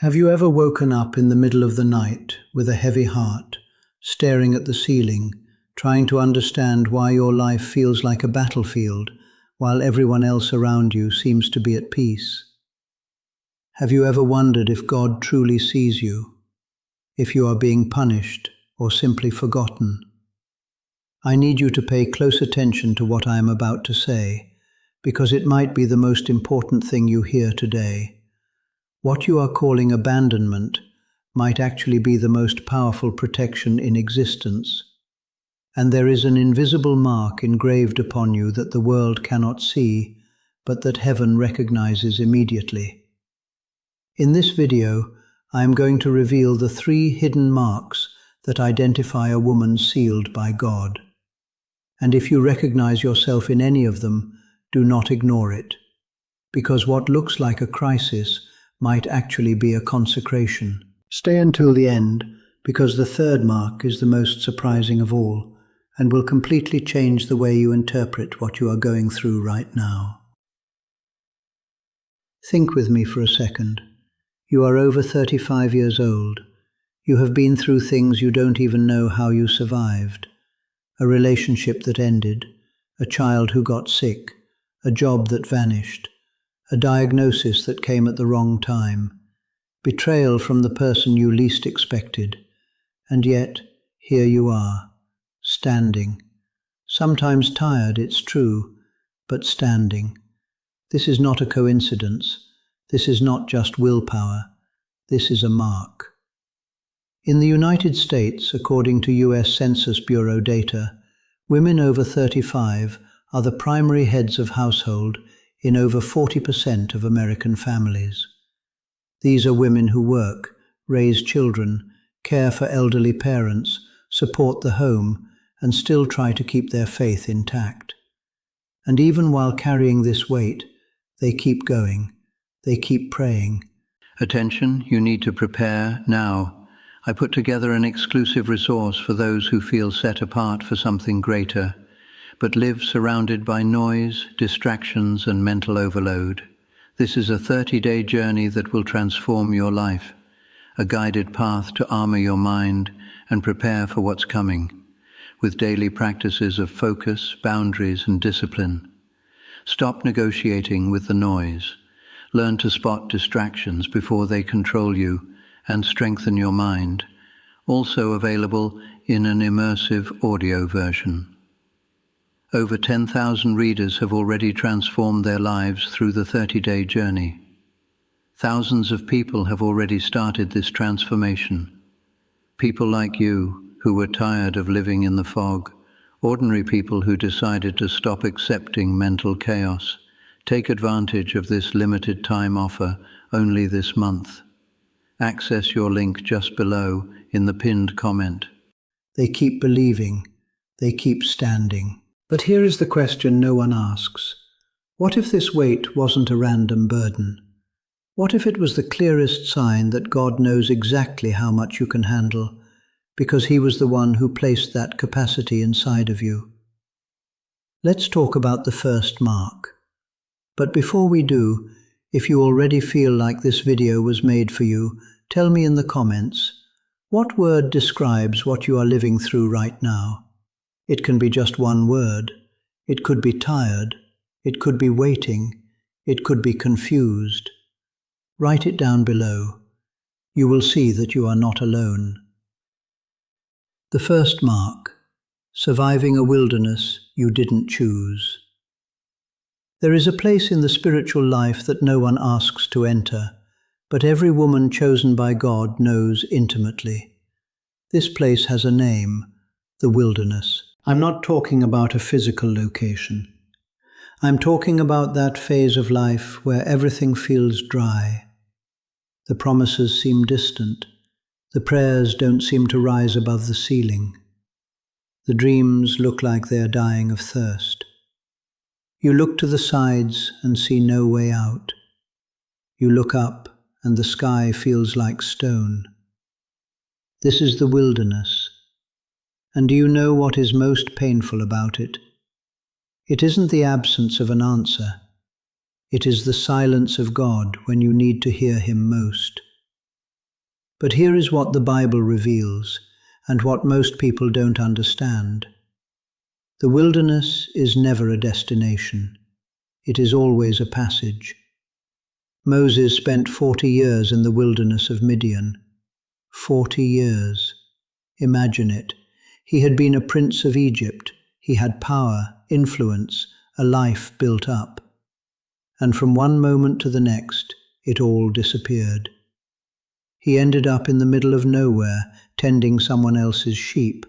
Have you ever woken up in the middle of the night with a heavy heart, staring at the ceiling, trying to understand why your life feels like a battlefield while everyone else around you seems to be at peace? Have you ever wondered if God truly sees you, if you are being punished or simply forgotten? I need you to pay close attention to what I am about to say, because it might be the most important thing you hear today. What you are calling abandonment might actually be the most powerful protection in existence, and there is an invisible mark engraved upon you that the world cannot see, but that heaven recognizes immediately. In this video, I am going to reveal the 3 hidden marks that identify a woman sealed by God. And if you recognize yourself in any of them, do not ignore it, because what looks like a crisis might actually be a consecration. Stay until the end, because the 3rd mark is the most surprising of all, and will completely change the way you interpret what you are going through right now. Think with me for a second. You are over 35 years old. You have been through things you don't even know how you survived. A relationship that ended, a child who got sick, a job that vanished, a diagnosis that came at the wrong time, betrayal from the person you least expected, and yet, here you are, standing. Sometimes tired, it's true, but standing. This is not a coincidence. This is not just willpower. This is a mark. In the United States, according to US Census Bureau data, women over 35 are the primary heads of household in over 40% of American families. These are women who work, raise children, care for elderly parents, support the home, and still try to keep their faith intact. And even while carrying this weight, they keep going. They keep praying. Attention, you need to prepare now. I put together an exclusive resource for those who feel set apart for something greater, but live surrounded by noise, distractions, and mental overload. This is a 30-day journey that will transform your life, a guided path to armor your mind and prepare for what's coming, with daily practices of focus, boundaries, and discipline. Stop negotiating with the noise. Learn to spot distractions before they control you and strengthen your mind. Also available in an immersive audio version. Over 10,000 readers have already transformed their lives through the 30-day journey. Thousands of people have already started this transformation. People like you who were tired of living in the fog, ordinary people who decided to stop accepting mental chaos. Take advantage of this limited time offer only this month. Access your link just below in the pinned comment. They keep believing. They keep standing. But here is the question no one asks. What if this weight wasn't a random burden? What if it was the clearest sign that God knows exactly how much you can handle, because He was the one who placed that capacity inside of you? Let's talk about the first mark. But before we do, if you already feel like this video was made for you, tell me in the comments, what word describes what you are living through right now? It can be just one word. It could be tired. It could be waiting. It could be confused. Write it down below. You will see that you are not alone. The first mark, surviving a wilderness you didn't choose. There is a place in the spiritual life that no one asks to enter, but every woman chosen by God knows intimately. This place has a name, the wilderness. I'm not talking about a physical location. I'm talking about that phase of life where everything feels dry. The promises seem distant. The prayers don't seem to rise above the ceiling. The dreams look like they're dying of thirst. You look to the sides and see no way out. You look up and the sky feels like stone. This is the wilderness. And do you know what is most painful about it? It isn't the absence of an answer. It is the silence of God when you need to hear Him most. But here is what the Bible reveals, and what most people don't understand. The wilderness is never a destination. It is always a passage. Moses spent 40 years in the wilderness of Midian. 40 years. Imagine it. He had been a prince of Egypt. He had power, influence, a life built up. And from one moment to the next, it all disappeared. He ended up in the middle of nowhere, tending someone else's sheep,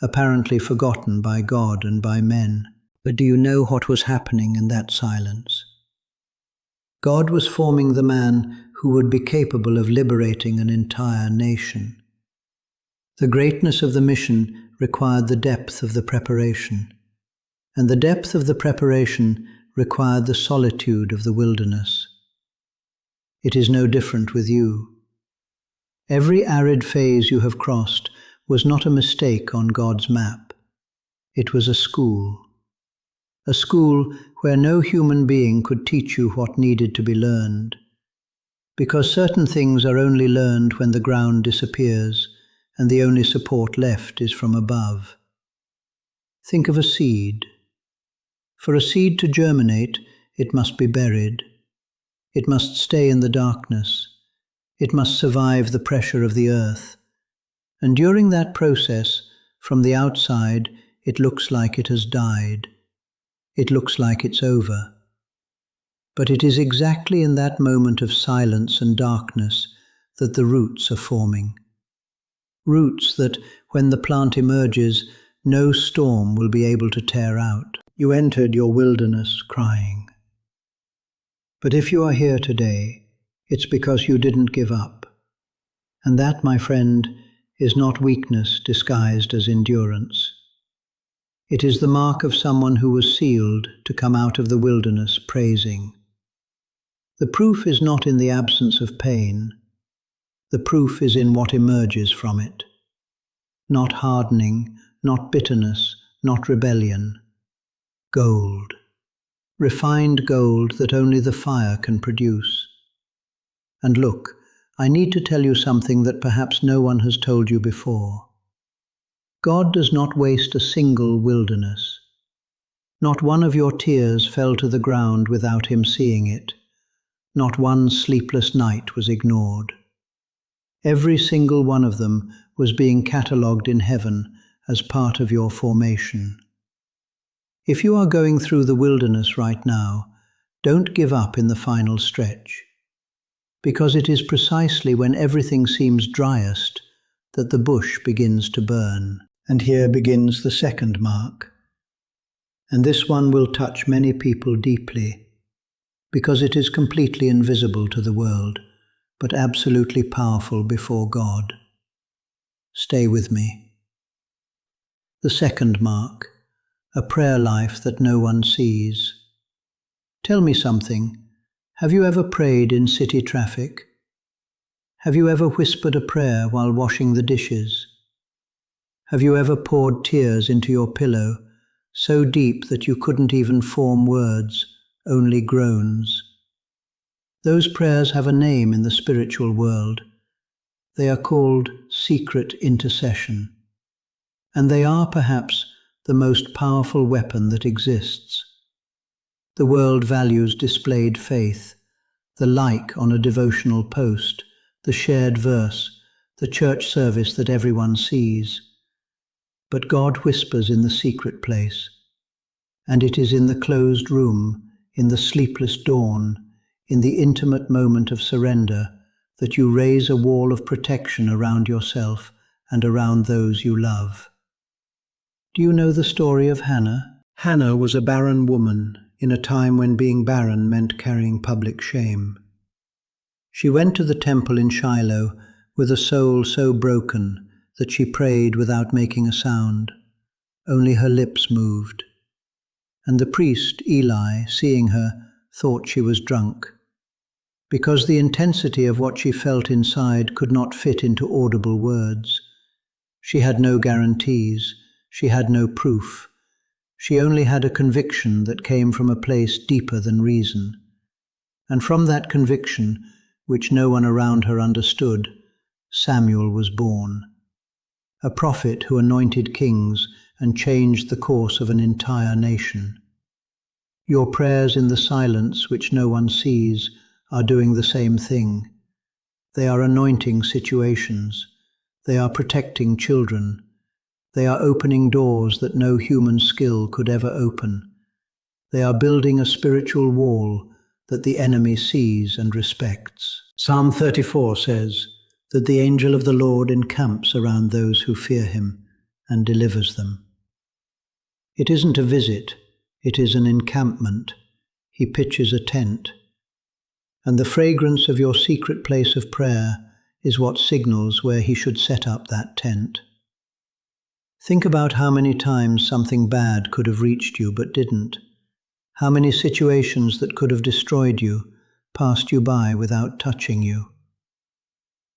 apparently forgotten by God and by men. But do you know what was happening in that silence? God was forming the man who would be capable of liberating an entire nation. The greatness of the mission required the depth of the preparation, and the depth of the preparation required the solitude of the wilderness. It is no different with you. Every arid phase you have crossed was not a mistake on God's map. It was a school where no human being could teach you what needed to be learned, because certain things are only learned when the ground disappears and the only support left is from above. Think of a seed. For a seed to germinate, it must be buried. It must stay in the darkness. It must survive the pressure of the earth. And during that process, from the outside, it looks like it has died. It looks like it's over. But it is exactly in that moment of silence and darkness that the roots are forming. Roots that, when the plant emerges, no storm will be able to tear out. You entered your wilderness crying. But if you are here today, it's because you didn't give up. And that, my friend, is not weakness disguised as endurance. It is the mark of someone who was sealed to come out of the wilderness praising. The proof is not in the absence of pain. The proof is in what emerges from it. Not hardening, not bitterness, not rebellion. Gold. Refined gold that only the fire can produce. And look, I need to tell you something that perhaps no one has told you before. God does not waste a single wilderness. Not one of your tears fell to the ground without him seeing it. Not one sleepless night was ignored. Every single one of them was being catalogued in heaven as part of your formation. If you are going through the wilderness right now, don't give up in the final stretch, because it is precisely when everything seems driest that the bush begins to burn. And here begins the second mark. And this one will touch many people deeply, because it is completely invisible to the world, but absolutely powerful before God. Stay with me. The second mark, a prayer life that no one sees. Tell me something. Have you ever prayed in city traffic? Have you ever whispered a prayer while washing the dishes? Have you ever poured tears into your pillow, so deep that you couldn't even form words, only groans? Those prayers have a name in the spiritual world. They are called secret intercession. And they are perhaps the most powerful weapon that exists. The world values displayed faith, the like on a devotional post, the shared verse, the church service that everyone sees. But God whispers in the secret place, and it is in the closed room, in the sleepless dawn, in the intimate moment of surrender, that you raise a wall of protection around yourself and around those you love. Do you know the story of Hannah? Hannah was a barren woman in a time when being barren meant carrying public shame. She went to the temple in Shiloh with a soul so broken that she prayed without making a sound. Only her lips moved. And the priest, Eli, seeing her, thought she was drunk, because the intensity of what she felt inside could not fit into audible words. She had no guarantees. She had no proof. She only had a conviction that came from a place deeper than reason. And from that conviction, which no one around her understood, Samuel was born, a prophet who anointed kings and changed the course of an entire nation. Your prayers in the silence, which no one sees, are doing the same thing. They are anointing situations. They are protecting children. They are opening doors that no human skill could ever open. They are building a spiritual wall that the enemy sees and respects. Psalm 34 says that the angel of the Lord encamps around those who fear him and delivers them. It isn't a visit, it is an encampment. He pitches a tent. And the fragrance of your secret place of prayer is what signals where he should set up that tent. Think about how many times something bad could have reached you but didn't. How many situations that could have destroyed you passed you by without touching you.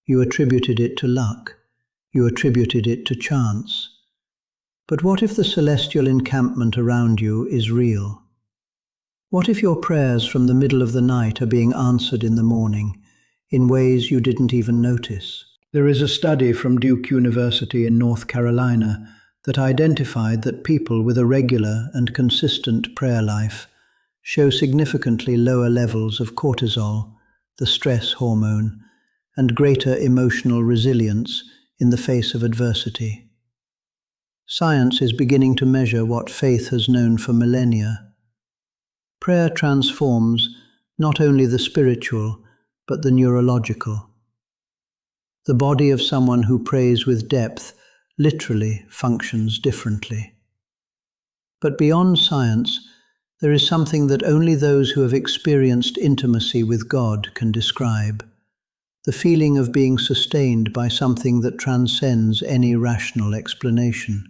You attributed it to luck. You attributed it to chance. But what if the celestial encampment around you is real? What if your prayers from the middle of the night are being answered in the morning in ways you didn't even notice? There is a study from Duke University in North Carolina that identified that people with a regular and consistent prayer life show significantly lower levels of cortisol, the stress hormone, and greater emotional resilience in the face of adversity. Science is beginning to measure what faith has known for millennia. Prayer transforms not only the spiritual, but the neurological. The body of someone who prays with depth literally functions differently. But beyond science, there is something that only those who have experienced intimacy with God can describe. The feeling of being sustained by something that transcends any rational explanation.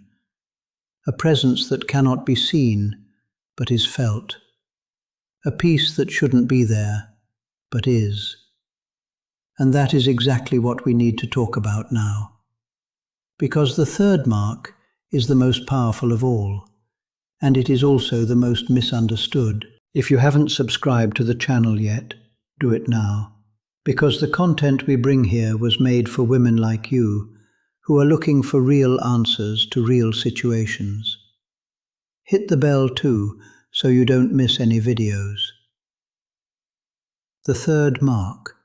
A presence that cannot be seen, but is felt. A peace that shouldn't be there, but is. And that is exactly what we need to talk about now. Because the third mark is the most powerful of all, and it is also the most misunderstood. If you haven't subscribed to the channel yet, do it now. Because the content we bring here was made for women like you, who are looking for real answers to real situations. Hit the bell too, so you don't miss any videos. The third mark,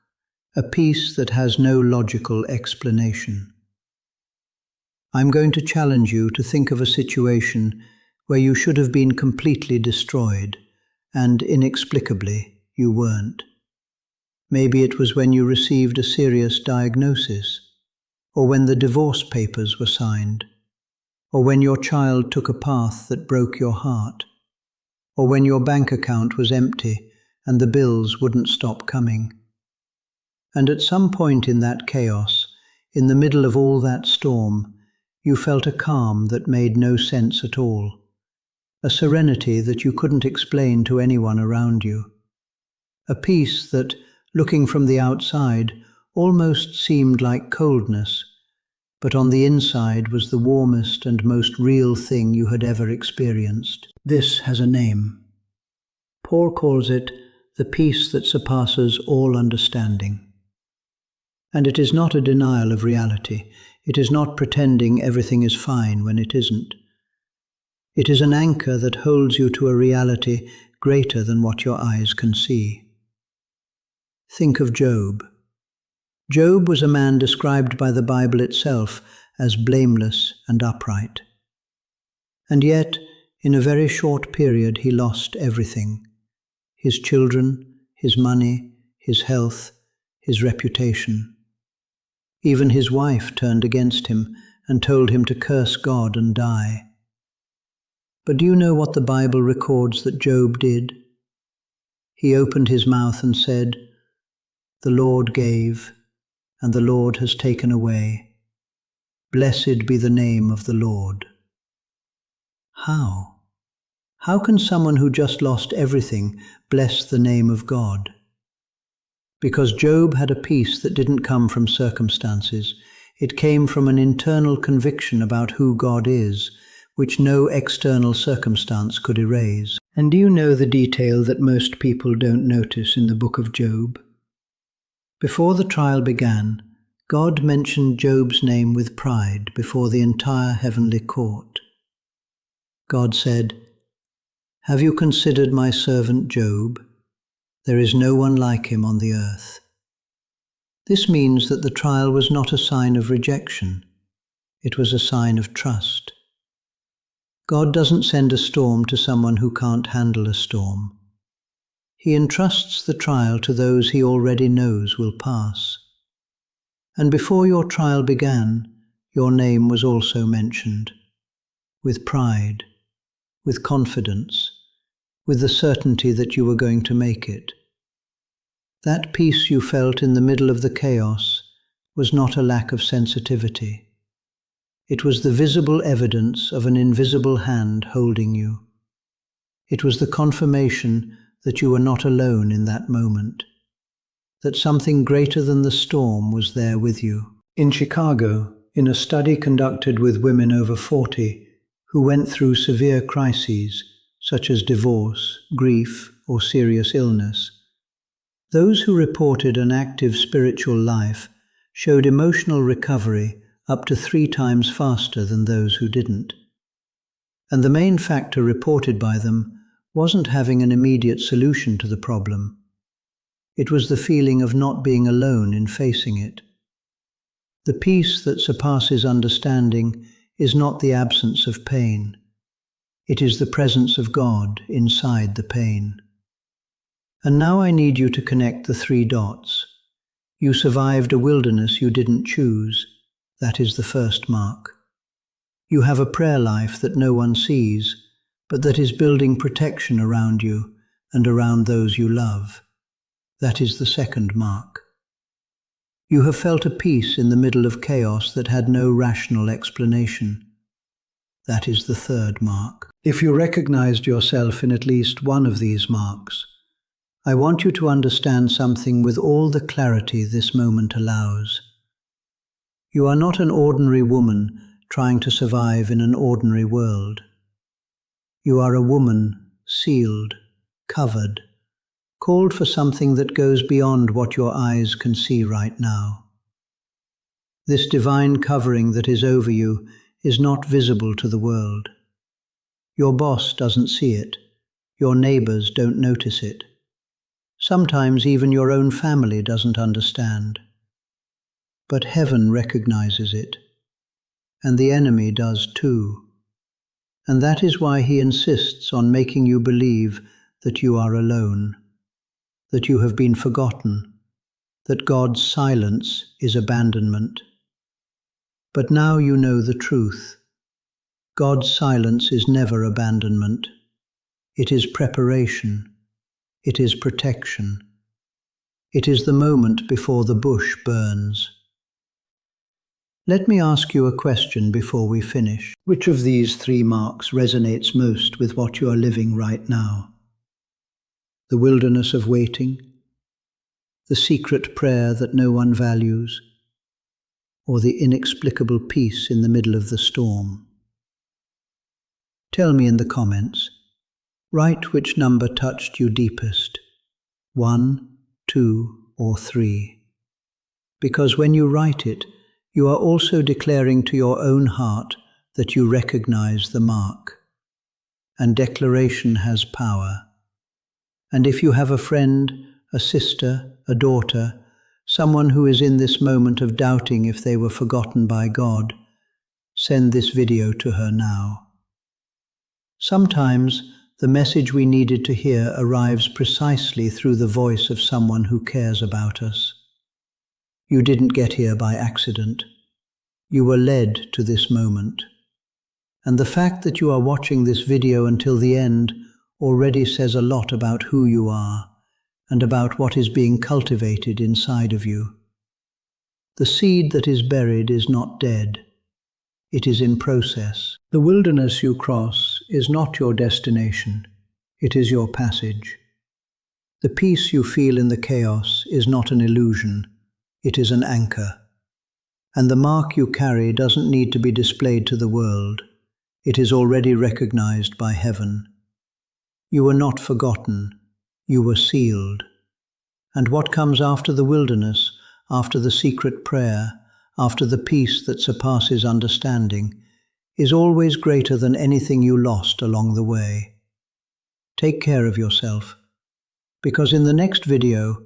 a peace that has no logical explanation. I'm going to challenge you to think of a situation where you should have been completely destroyed, and inexplicably you weren't. Maybe it was when you received a serious diagnosis, or when the divorce papers were signed, or when your child took a path that broke your heart, or when your bank account was empty and the bills wouldn't stop coming. And at some point in that chaos, in the middle of all that storm, you felt a calm that made no sense at all, a serenity that you couldn't explain to anyone around you, a peace that, looking from the outside, almost seemed like coldness, but on the inside was the warmest and most real thing you had ever experienced. This has a name. Paul calls it the peace that surpasses all understanding. And it is not a denial of reality. It is not pretending everything is fine when it isn't. It is an anchor that holds you to a reality greater than what your eyes can see. Think of Job. Job was a man described by the Bible itself as blameless and upright. And yet, in a very short period, he lost everything. His children, his money, his health, his reputation. Even his wife turned against him and told him to curse God and die. But do you know what the Bible records that Job did? He opened his mouth and said, "The Lord gave, and the Lord has taken away. Blessed be the name of the Lord." How? How can someone who just lost everything bless the name of God? Because Job had a peace that didn't come from circumstances. It came from an internal conviction about who God is, which no external circumstance could erase. And do you know the detail that most people don't notice in the book of Job? Before the trial began, God mentioned Job's name with pride before the entire heavenly court. God said, "Have you considered my servant Job? There is no one like him on the earth." This means that the trial was not a sign of rejection. It was a sign of trust. God doesn't send a storm to someone who can't handle a storm. He entrusts the trial to those he already knows will pass. And before your trial began, your name was also mentioned, with pride, with confidence, with the certainty that you were going to make it. That peace you felt in the middle of the chaos was not a lack of sensitivity. It was the visible evidence of an invisible hand holding you. It was the confirmation that you were not alone in that moment, that something greater than the storm was there with you. In Chicago, in a study conducted with women over 40 who went through severe crises such as divorce, grief, or serious illness, those who reported an active spiritual life showed emotional recovery up to 3 times faster than those who didn't. And the main factor reported by them wasn't having an immediate solution to the problem. It was the feeling of not being alone in facing it. The peace that surpasses understanding is not the absence of pain. It is the presence of God inside the pain. And now I need you to connect the 3 dots. You survived a wilderness you didn't choose. That is the first mark. You have a prayer life that no one sees, but that is building protection around you and around those you love. That is the second mark. You have felt a peace in the middle of chaos that had no rational explanation. That is the third mark. If you recognized yourself in at least one of these marks, I want you to understand something with all the clarity this moment allows. You are not an ordinary woman trying to survive in an ordinary world. You are a woman sealed, covered, called for something that goes beyond what your eyes can see right now. This divine covering that is over you is not visible to the world. Your boss doesn't see it. Your neighbors don't notice it. Sometimes even your own family doesn't understand. But heaven recognizes it, and the enemy does too. And that is why he insists on making you believe that you are alone, that you have been forgotten, that God's silence is abandonment. But now you know the truth. God's silence is never abandonment. It is preparation. It is protection. It is the moment before the bush burns. Let me ask you a question before we finish. Which of these 3 marks resonates most with what you are living right now? The wilderness of waiting, the secret prayer that no one values, or the inexplicable peace in the middle of the storm? Tell me in the comments. Write which number touched you deepest, 1, 2, or 3. Because when you write it, you are also declaring to your own heart that you recognize the mark. And declaration has power. And if you have a friend, a sister, a daughter, someone who is in this moment of doubting if they were forgotten by God, send this video to her now. Sometimes the message we needed to hear arrives precisely through the voice of someone who cares about us. You didn't get here by accident. You were led to this moment. And the fact that you are watching this video until the end already says a lot about who you are and about what is being cultivated inside of you. The seed that is buried is not dead. It is in process. The wilderness you cross is not your destination. It is your passage. The peace you feel in the chaos is not an illusion. It is an anchor. And the mark you carry doesn't need to be displayed to the world. It is already recognized by heaven. You were not forgotten. You were sealed. And what comes after the wilderness, after the secret prayer, after the peace that surpasses understanding, is always greater than anything you lost along the way. Take care of yourself, because in the next video,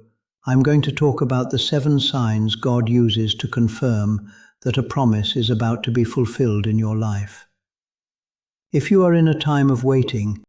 I'm going to talk about the 7 signs God uses to confirm that a promise is about to be fulfilled in your life. If you are in a time of waiting,